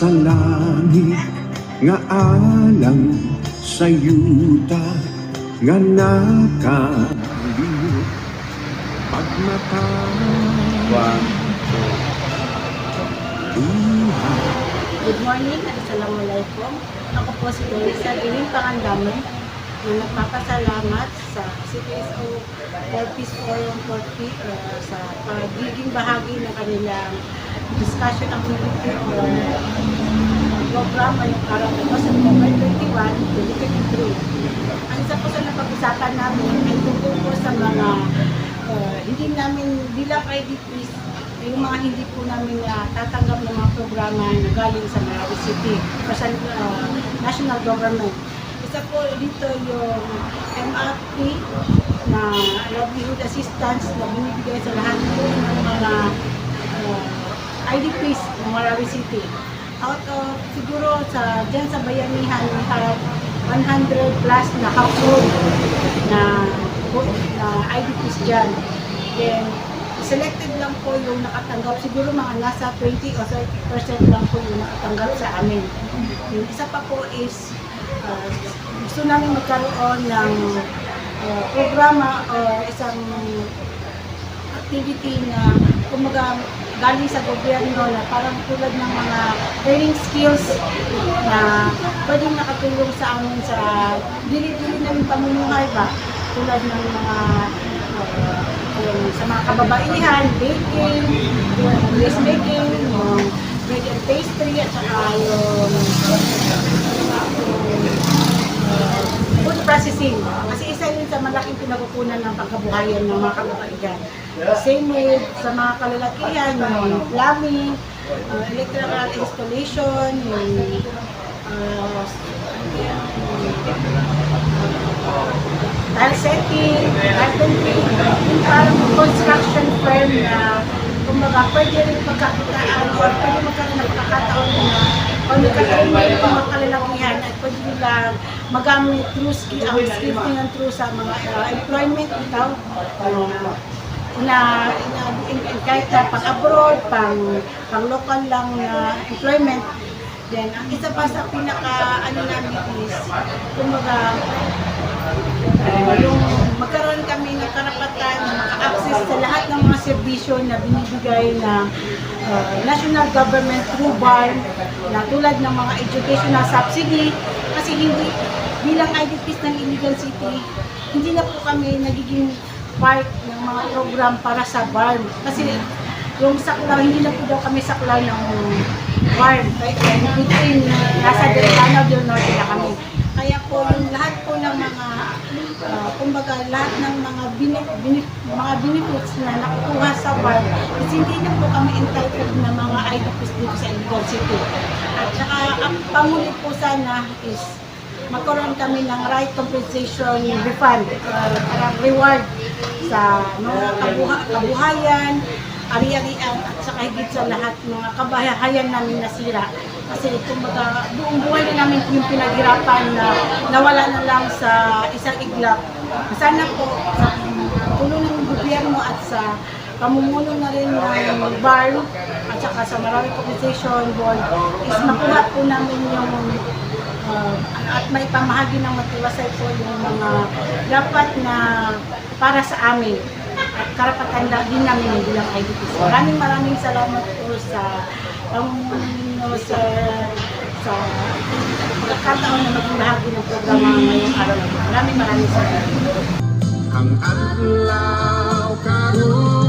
sa langit nga alang sa yuta nga nakaliw pagmata Good morning at assalamualaikum. Ako po si Teresa Giling Pangandaman na nagpapasalamat sa CPSO for Peace Forum for Peace sa pagiging bahagi ng kanilang discussion activity or programa ng araw na ito sa November 21, 2023. Ang isa po sa napag-usapan namin ay tungkol po sa mga hindi namin bilang IDPs, yung mga hindi po namin tatanggap ng mga programa na galing sa Marawi City o sa national government. Isa po dito yung MRP na livelihood assistance na binibigay sa lahat po ng mga IDPs ng Marawi City. Out of siguro dyan sa bayanihan, we have 100 plus na household na IDPs dyan. Then, selected lang po yung nakatanggap. Siguro mga nasa 20 o 30% lang po yung nakatanggap sa amin. Yung isa pa po is gusto namin magkaroon ng programa o isang activity na kumaga galing sa gobyerno na parang tulad ng mga training skills na pwedeng nakatulong sa amin sa dili-dili namin pamumuhay ba, tulad ng mga sa mga kababaihan, baking, dressmaking, yung bread and pastry, at saka yung food processing. Kasi isa yun sa malaking pinakukunan ng pagkabuhayan ng mga kababaihan. Same with sa mga kalalakihan, yung plumbing, electrical installation, yung tile setting, carpentry, yung parang construction firm na kumbaga pwede rin pagkakitaan o pwede magkaroon ng pagkakataon na o nagkakaroon ng mga kalalakihan at pwede nilang magamit through skills nilang through sa mga employment ito na kahit na pang-abroad, pang-local lang na employment. Then, ang isa pa sa pinaka-ano namin is, kumbaga, yung magkaroon kami ng karapatan na maka-access sa lahat ng mga serbisyo na binibigay ng national government through BARM, na tulad ng mga educational subsidy, kasi hindi, bilang IDPs ng Iligan City, hindi na po kami nagiging part ng mga program para sa BARM. Kasi yung saklaw, hindi na po daw kami saklaw ng BARM. Between nasa Delgado del Norte na kami. Kaya po yung lahat po ng mga kumbaga lahat ng mga benefits na nakukuha sa BARM is hindi na po kami entitled na mga IDPs dito sa Iligan City. At saka ang pangulit po sana is magkaroon kami ng right compensation refund, parang reward sa mga kabuhayan, ari-arian at saka higit sa lahat mga kabahayan namin nasira. Kasi kumbaga buong buhay na namin yung pinaghirapan na nawala na lang sa isang iglap. Sana po sa tulong ng gobyerno at sa pamumuno na rin ng BARM at saka sa Marawi Compensation Board is makuha po namin yung at may pamahagi ng matiwasay po yung mga dapat na para sa amin at karapatan din namin bilang IDPs. Maraming salamat po sa pamumuno sa pagkakataon na maging bahagi ng programa ngayong araw na ito. Maraming salamat. ang adlaw karon